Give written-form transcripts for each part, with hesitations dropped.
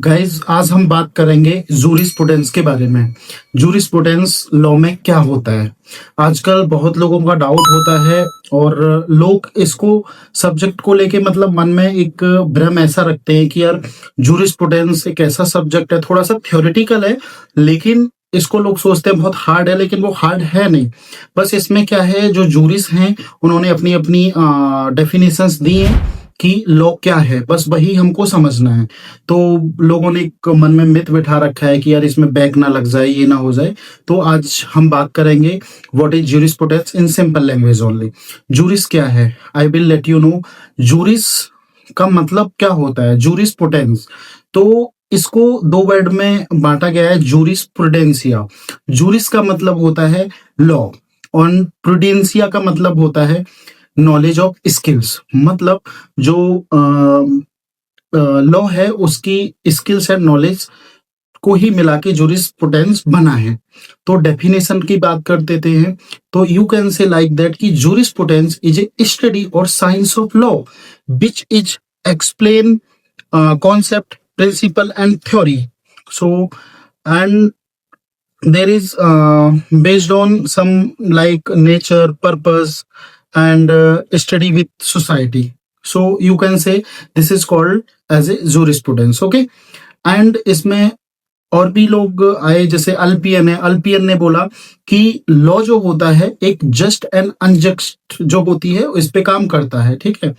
Guys आज हम बात करेंगे जूरिस्प्रूडेंस के बारे में। जूरिस्प्रूडेंस लॉ में क्या होता है। आजकल बहुत लोगों का डाउट होता है और लोग इसको सब्जेक्ट को लेके मतलब मन में एक भ्रम ऐसा रखते हैं कि यार जूरिस्प्रूडेंस एक ऐसा सब्जेक्ट है, थोड़ा सा थ्योरेटिकल है, लेकिन इसको लोग सोचते हैं बहुत हार्ड है, लेकिन वो हार्ड है नहीं। बस इसमें क्या है, जो जूरिस हैं उन्होंने अपनी अपनी डेफिनेशंस दी हैं कि लॉ क्या है, बस वही हमको समझना है। तो लोगों ने एक मन में मिथ बिठा रखा है कि यार इसमें बैक ना लग जाए, ये ना हो जाए। तो आज हम बात करेंगे what is jurisprudence in simple language only. Juris क्या है, I will let you know. Juris का मतलब क्या होता है, जूरिस्प्रूडेंस। तो इसको दो वर्ड में बांटा गया है, जूरिस्प्रूडेंसिया। जूरिस का मतलब होता है लॉ और प्रूडेंसिया का मतलब होता है नॉलेज ऑफ स्किल्स। मतलब जो लॉ है उसकी स्किल्स एंड नॉलेज को ही मिला के जूरिस्प्रूडेंस बना है। तो डेफिनेशन की बात कर देते हैं। तो you can say like that कि जूरिस्प्रूडेंस इज ए स्टडी और science of law which is explain concept, principle, and theory. So, and there is based on some like nature, purpose, and study with society. So you can say this is called as a jurisprudence. Okay, and इसमें और भी लोग आए, जैसे अल्पियन है। अल्पियन ने बोला कि लॉ जो होता है एक जस्ट एंड अनजस्ट जो होती है इस पे काम करता है। ठीक है,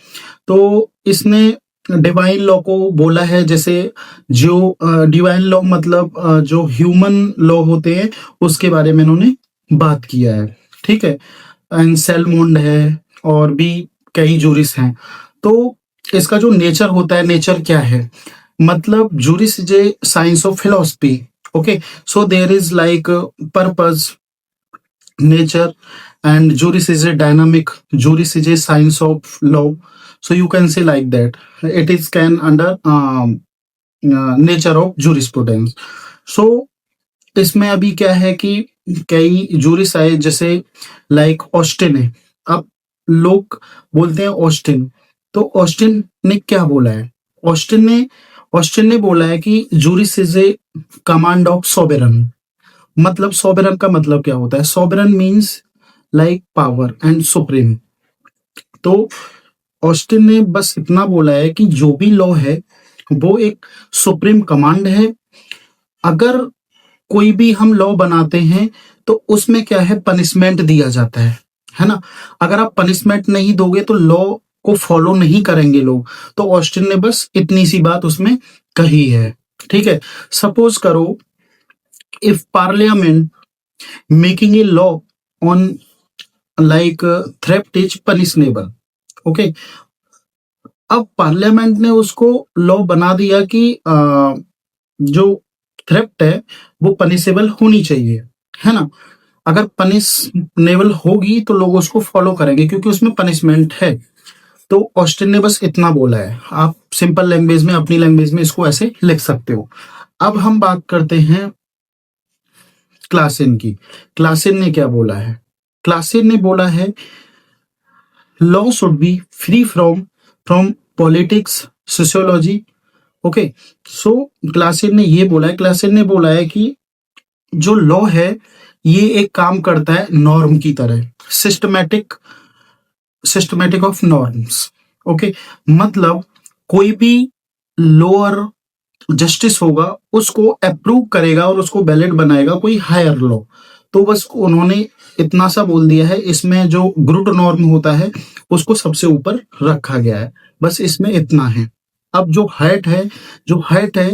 तो इसने डिवाइन लॉ को बोला है। जैसे जो डिवाइन लॉ मतलब जो ह्यूमन लॉ होते हैं उसके बारे में इन्होंने बात किया है। ठीक है, एंड सेलमोंड है और भी कई जूरिस हैं। तो इसका जो नेचर होता है, नेचर क्या है मतलब juris is a science of philosophy. Okay, so there is like purpose, nature, and juris is a dynamic. Juris is a science of law, so you can say like that it is can under nature of jurisprudence. So इसमें अभी क्या है कि कई juris आए, जैसे like Austin है। अब लोग बोलते हैं ऑस्टिन, तो ऑस्टिन ने क्या बोला है। ऑस्टिन ने बोला है कि juris is a command of sovereign. मतलब सोबेरन का मतलब क्या होता है, sovereign means like power and supreme. तो ऑस्टिन ने बस इतना बोला है कि जो भी लॉ है वो एक सुप्रीम कमांड है। अगर कोई भी हम लॉ बनाते हैं तो उसमें क्या है, पनिशमेंट दिया जाता है ना। अगर आप पनिशमेंट नहीं दोगे तो लॉ को फॉलो नहीं करेंगे लोग। तो ऑस्टिन ने बस इतनी सी बात उसमें कही है। ठीक है, सपोज करो if parliament making a law on like theft is punishable. Okay, अब पार्लियामेंट ने उसको लॉ बना दिया कि जो थ्रेफ्ट है वो पनिशेबल होनी चाहिए, है ना। अगर पनिशनेबल होगी तो लोग उसको फॉलो करेंगे क्योंकि उसमें पनिशमेंट है। तो ऑस्टिन ने बस इतना बोला है। आप सिंपल लैंग्वेज में, अपनी लैंग्वेज में इसको ऐसे लिख सकते हो। अब हम बात करते हैं क्लासेन की। क्लासेन ने क्या बोला है, क्लासेन ने बोला है law should be free from politics, sociology. Okay, so Klaasen ने ये बोला है, क्लासेन ने बोला है कि जो लॉ है ये एक काम करता है नॉर्म की तरह, सिस्टमैटिक ऑफ नॉर्म्स। ओके, मतलब कोई भी लोअर जस्टिस होगा उसको अप्रूव करेगा और उसको वैलिड बनाएगा कोई हायर लॉ। तो बस उन्होंने इतना सा बोल दिया है। इसमें जो गुड नॉर्म होता है उसको सबसे ऊपर रखा गया है, बस इसमें इतना है। अब जो हाइट है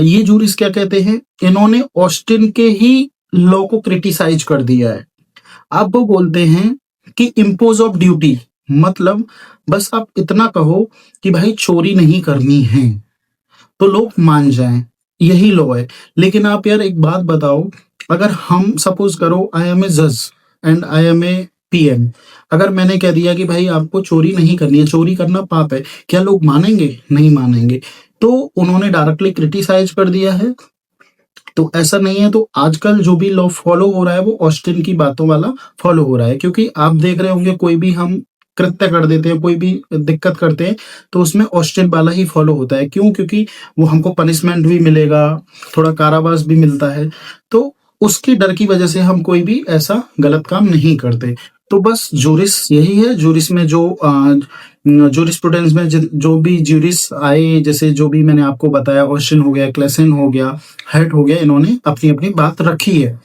ये जूरिस क्या कहते हैं, इन्होंने ऑस्टिन के ही लॉ को क्रिटिसाइज कर दिया है। अब वो बोलते हैं कि इम्पोज ऑफ ड्यूटी, मतलब बस आप इतना कहो कि भाई चोरी नहीं करनी है तो लोग मान जाएं, यही लॉ है। लेकिन आप यार एक बात बताओ, अगर हम सपोज करो आई एम ए जज and I am a PM, अगर मैंने कह दिया कि भाई आपको चोरी नहीं करनी है, चोरी करना पाप है, क्या लोग मानेंगे? नहीं मानेंगे। तो उन्होंने डायरेक्टली क्रिटिसाइज कर दिया है। तो ऐसा नहीं है। तो आजकल जो भी लॉ फॉलो हो रहा है वो ऑस्टिन की बातों वाला फॉलो हो रहा है, क्योंकि आप देख रहे होंगे कोई भी हम कृत्य कर देते हैं, कोई भी दिक्कत करते हैं, तो उसमें ऑस्टिन वाला ही फॉलो होता है। क्यों? क्योंकि वो हमको पनिशमेंट भी मिलेगा, थोड़ा कारावास भी मिलता है, तो उसकी डर की वजह से हम कोई भी ऐसा गलत काम नहीं करते। तो बस जूरिस यही है, जूरिस में जो जूरिस्प्रूडेंस में जो भी जूरिस आए, जैसे जो भी मैंने आपको बताया, ऑस्टिन हो गया, क्लेसन हो गया, हेट हो गया, इन्होंने अपनी-अपनी बात रखी है।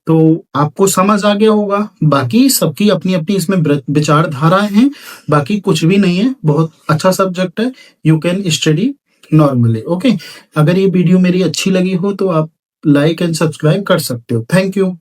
तो आपको समझ आ गया होगा। बाकी सबकी अपनी-अपनी इसमें विचारधाराएँ हैं, बाकी कुछ भी नहीं है, बहुत अच्छा सब्जेक्ट है, you can study normally, okay. अगर ये वीडियो मेरी अच्छी लगी हो तो आप लाइक एंड सब्सक्राइब कर सकते हो। Thank you.